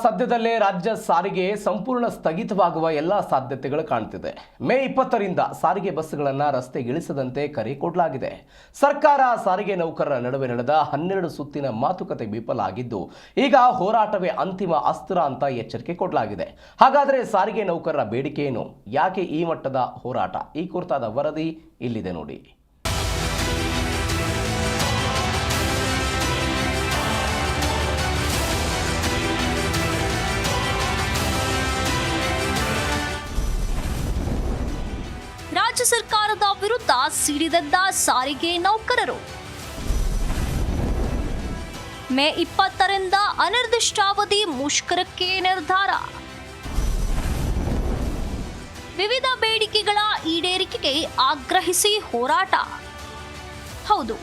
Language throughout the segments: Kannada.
ಸದ್ಯದಲ್ಲೇ ರಾಜ್ಯ ಸಾರಿಗೆ ಸಂಪೂರ್ಣ ಸ್ಥಗಿತವಾಗುವ ಎಲ್ಲ ಸಾಧ್ಯತೆಗಳು ಕಾಣ್ತಿದೆ. ಮೇ 20ರಿಂದ ಸಾರಿಗೆ ಬಸ್ಗಳನ್ನು ರಸ್ತೆಗಿಳಿಸದಂತೆ ಕರೆ ಕೊಡಲಾಗಿದೆ. ಸರ್ಕಾರ ಸಾರಿಗೆ ನೌಕರರ ನಡುವೆ ನಡೆದ 12 ಸುತ್ತಿನ ಮಾತುಕತೆ ವಿಫಲ ಆಗಿದ್ದು, ಈಗ ಹೋರಾಟವೇ ಅಂತಿಮ ಅಸ್ತ್ರ ಅಂತ ಎಚ್ಚರಿಕೆ ಕೊಡಲಾಗಿದೆ. ಹಾಗಾದರೆ ಸಾರಿಗೆ ನೌಕರರ ಬೇಡಿಕೆ ಏನು? ಯಾಕೆ ಈ ಮಟ್ಟದ ಹೋರಾಟ? ಈ ಕುರಿತಾದ ವರದಿ ಇಲ್ಲಿದೆ ನೋಡಿ. ರಾಜ್ಯ ಸರ್ಕಾರದ ವಿರುದ್ಧ ಸಿಡಿದೆದ್ದ ಸಾರಿಗೆ ನೌಕರರು. ಮೇ 20ರಿಂದ ಅನಿರ್ದಿಷ್ಟಾವಧಿ ಮುಷ್ಕರಕ್ಕೆ ನಿರ್ಧಾರ. ವಿವಿಧ ಬೇಡಿಕೆಗಳ ಈಡೇರಿಕೆಗೆ ಆಗ್ರಹಿಸಿ ಹೋರಾಟ. ಹೌದು,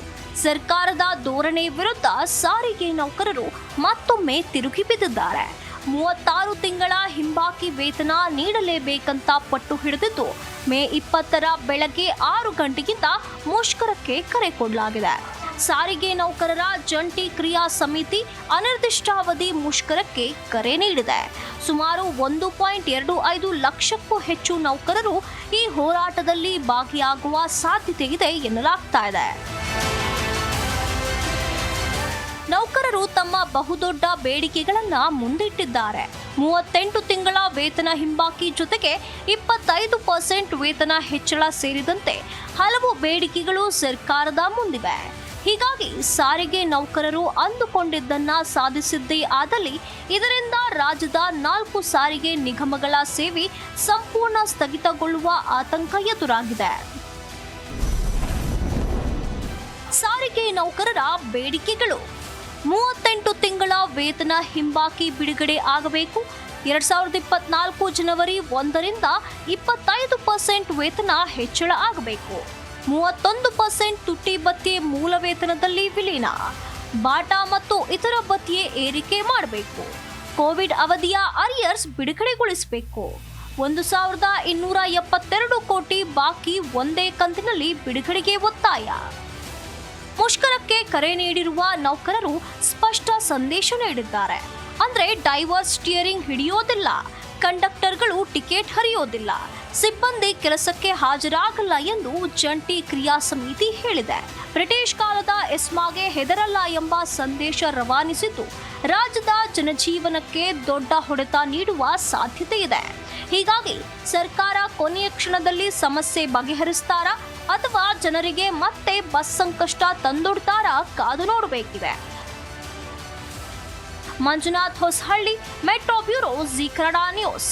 ಸರ್ಕಾರದ ಧೋರಣೆ ವಿರುದ್ಧ ಸಾರಿಗೆ ನೌಕರರು ಮತ್ತೊಮ್ಮೆ ತಿರುಗಿ ಬಿದ್ದಿದ್ದಾರೆ. 36 ತಿಂಗಳ ಹಿಂಬಾಕಿ ವೇತನ ನೀಡಲೇಬೇಕಂತ ಪಟ್ಟು ಹಿಡಿದಿದ್ದು, ಮೇ 20ರ ಬೆಳಗ್ಗೆ 6 ಗಂಟೆಗಿಂತ ಮುಷ್ಕರಕ್ಕೆ ಕರೆ ಕೊಡಲಾಗಿದೆ. ಸಾರಿಗೆ ನೌಕರರ ಜಂಟಿ ಕ್ರಿಯಾ ಸಮಿತಿ ಅನಿರ್ದಿಷ್ಟಾವಧಿ ಮುಷ್ಕರಕ್ಕೆ ಕರೆ ನೀಡಿದೆ. ಸುಮಾರು 1.25 ಲಕ್ಷಕ್ಕೂ ಹೆಚ್ಚು ನೌಕರರು ಈ ಹೋರಾಟದಲ್ಲಿ ಭಾಗಿಯಾಗುವ ಸಾಧ್ಯತೆ ಇದೆ ಎನ್ನಲಾಗ್ತಾ ಇದೆ. ನೌಕರರು ತಮ್ಮ ಬಹುದೊಡ್ಡ ಬೇಡಿಕೆಗಳನ್ನು ಮುಂದಿಟ್ಟಿದ್ದಾರೆ. 38 ತಿಂಗಳ ವೇತನ ಹಿಂಬಾಕಿ ಜೊತೆಗೆ 25% ವೇತನ ಹೆಚ್ಚಳ ಸೇರಿದಂತೆ ಹಲವು ಬೇಡಿಕೆಗಳು ಸರ್ಕಾರದ ಮುಂದಿವೆ. ಹೀಗಾಗಿ ಸಾರಿಗೆ ನೌಕರರು ಅಂದುಕೊಂಡಿದ್ದನ್ನ ಸಾಧಿಸಿದ್ದೇ ಆದಲ್ಲಿ ಇದರಿಂದ ರಾಜ್ಯದ 4 ಸಾರಿಗೆ ನಿಗಮಗಳ ಸೇವೆ ಸಂಪೂರ್ಣ ಸ್ಥಗಿತಗೊಳ್ಳುವ ಆತಂಕ ಎದುರಾಗಿದೆ. ಸಾರಿಗೆ ನೌಕರರ ಬೇಡಿಕೆಗಳು: 38 ತಿಂಗಳ ವೇತನ ಹಿಂಬಾಕಿ ಬಿಡುಗಡೆ ಆಗಬೇಕು. 2024 ಜನವರಿ 1ರಿಂದ 25% ವೇತನ ಹೆಚ್ಚಳ ಆಗಬೇಕು. 31% ತುಟ್ಟಿ ಭತ್ಯೆ ಮೂಲ ವೇತನದಲ್ಲಿ ವಿಲೀನ. ಬಾಟಾ ಮತ್ತು ಇತರ ಭತ್ಯೆ ಏರಿಕೆ ಮಾಡಬೇಕು. ಕೋವಿಡ್ ಅವಧಿಯ ಅರಿಯರ್ಸ್ ಬಿಡುಗಡೆಗೊಳಿಸಬೇಕು. 1272 ಕೋಟಿ ಬಾಕಿ ಒಂದೇ ಕಂತಿನಲ್ಲಿ ಬಿಡುಗಡೆಗೆ ಒತ್ತಾಯ. ಮುಷ್ಕರಕ್ಕೆ ಕರೆ ನೀಡಿರುವ ನೌಕರರು ಸ್ಪಷ್ಟ ಸಂದೇಶ ನೀಡಿದ್ದಾರೆ. ಅಂದ್ರೆ ಡೈವರ್ ಸ್ಟಿಯರಿಂಗ್ ಹಿಡಿಯೋದಿಲ್ಲ, ಕಂಡಕ್ಟರ್ಗಳು ಟಿಕೆಟ್ ಹರಿಯೋದಿಲ್ಲ, ಸಿಬ್ಬಂದಿ ಕೆಲಸಕ್ಕೆ ಹಾಜರಾಗಲ್ಲ ಎಂದು ಜಂಟಿ ಕ್ರಿಯಾ ಸಮಿತಿ ಹೇಳಿದೆ. ಬ್ರಿಟಿಷ್ ಕಾಲದ ಎಸ್ಮಾಗೆ ಹೆದರಲ್ಲ ಎಂಬ ಸಂದೇಶ ರವಾನಿಸಿದ್ದು, ರಾಜ್ಯದ ಜನಜೀವನಕ್ಕೆ ದೊಡ್ಡ ಹೊಡೆತ ನೀಡುವ ಸಾಧ್ಯತೆ ಇದೆ. ಹೀಗಾಗಿ ಸರ್ಕಾರ ಕೊನೆಯ ಕ್ಷಣದಲ್ಲಿ ಸಮಸ್ಯೆ ಬಗೆಹರಿಸ್ತಾರಾ ಅಥವಾ ಜನರಿಗೆ ಮತ್ತೆ ಬಸ್ ಸಂಕಷ್ಟ ತಂದೊಡ್ತಾರಾ ಕಾದು ನೋಡಬೇಕಿದೆ. Manjunath Hosahalli, metro bureau, Zee Kannada news.